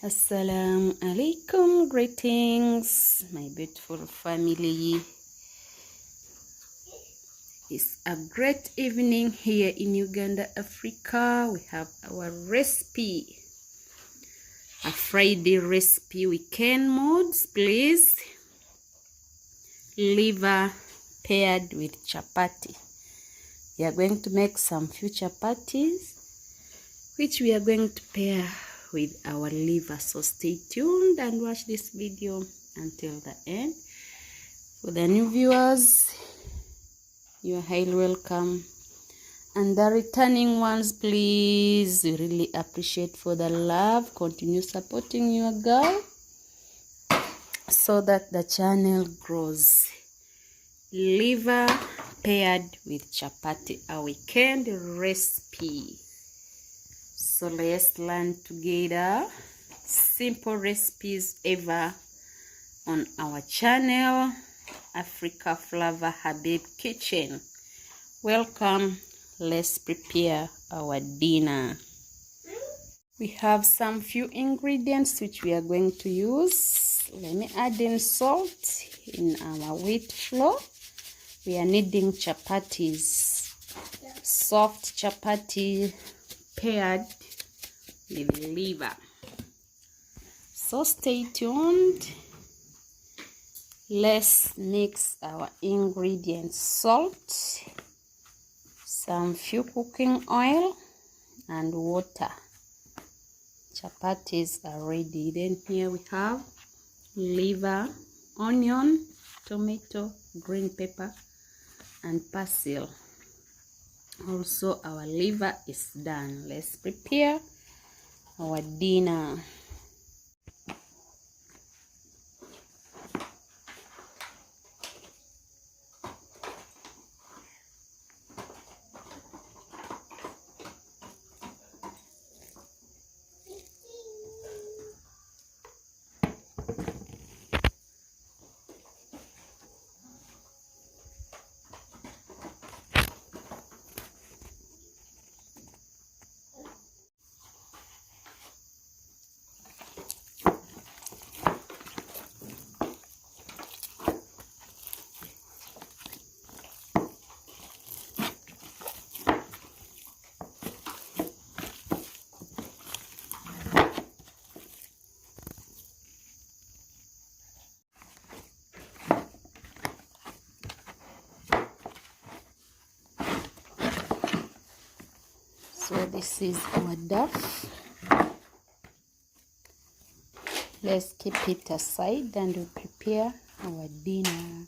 Assalamu alaikum, greetings my beautiful family. It's a great evening here in Uganda, Africa. We have our recipe, a Friday recipe, weekend modes, please. Liver paired with chapati. We are going to make some few chapatis, which we are going to pair with our liver. So stay tuned and watch this video until the end. For the new viewers, you are highly welcome, and the returning ones, please, we really appreciate for the love. Continue supporting your girl so that the channel grows. Liver paired with chapati, a weekend recipe. So let's learn together simple recipes ever on our channel, Africaflavahabibk kitchen. Welcome. Let's prepare our dinner. We have some few ingredients which we are going to use. Let me add in salt in our wheat flour. We are needing chapatis, soft chapati paired with liver. So stay tuned. Let's mix our ingredients: salt, some few cooking oil, and water. Chapatis are ready. Then here we have liver, onion, tomato, green pepper, and basil. Also, our liver is done. Let's prepare our dinner. So this is our duff. Let's keep it aside and we'll prepare our dinner.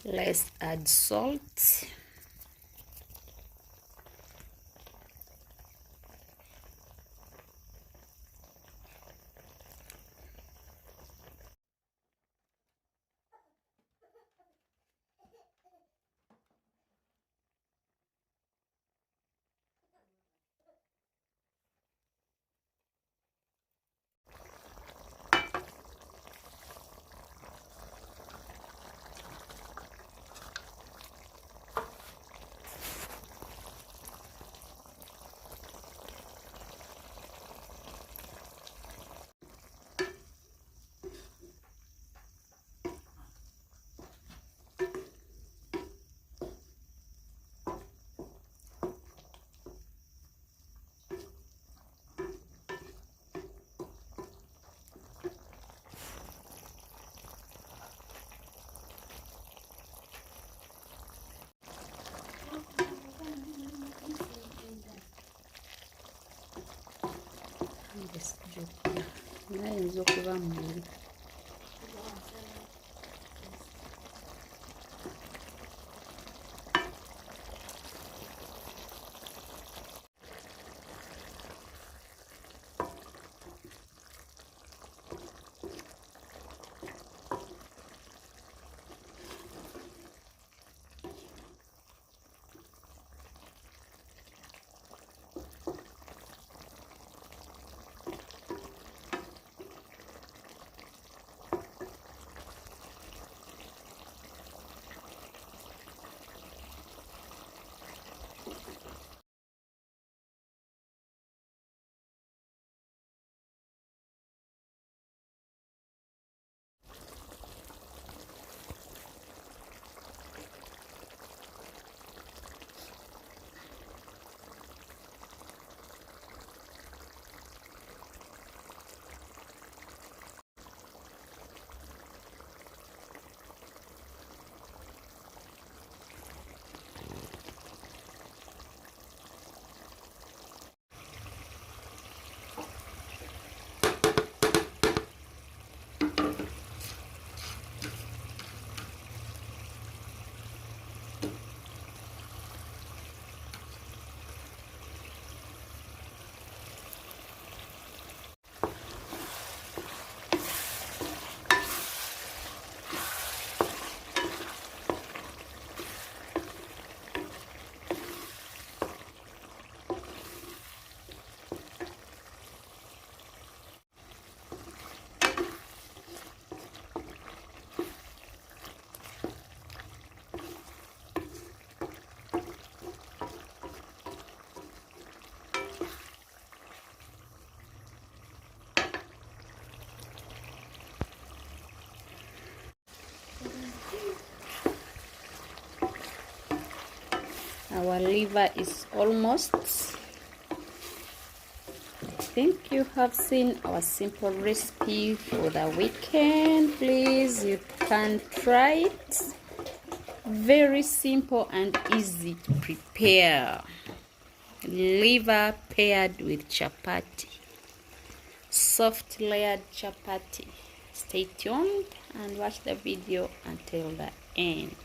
Let's add salt. Nayenza okuba muli. Our liver is almost. I think you have seen our simple recipe for the weekend. Please, you can try it. Very simple and easy to prepare. Liver paired with chapati. Soft layered chapati. Stay tuned and watch the video until the end.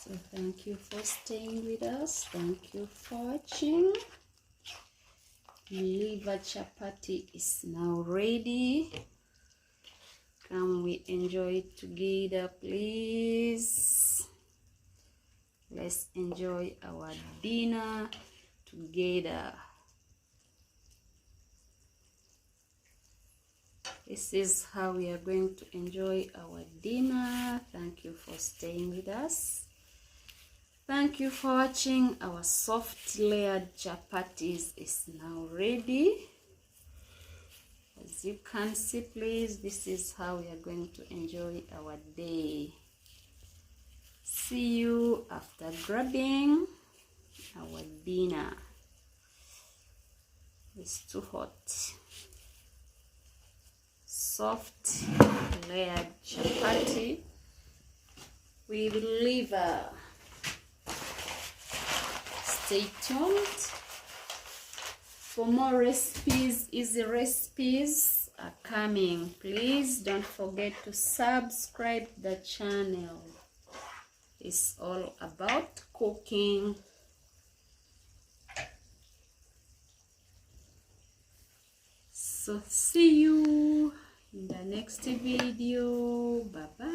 So thank you for staying with us. Thank you for watching. Liver chapati is now ready. Come, we enjoy it together, please. Let's enjoy our dinner together. This is how we are going to enjoy our dinner. Thank you for staying with us. Thank you for watching. Our soft layered chapatis is now ready. As you can see, please, this is how we are going to enjoy our day. See you after grabbing our dinner. It's too hot. Soft layered chapati with liver. Stay tuned for more recipes. Easy recipes are coming. Please don't forget to subscribe the channel. It's all about cooking. So see you in the next video. Bye bye.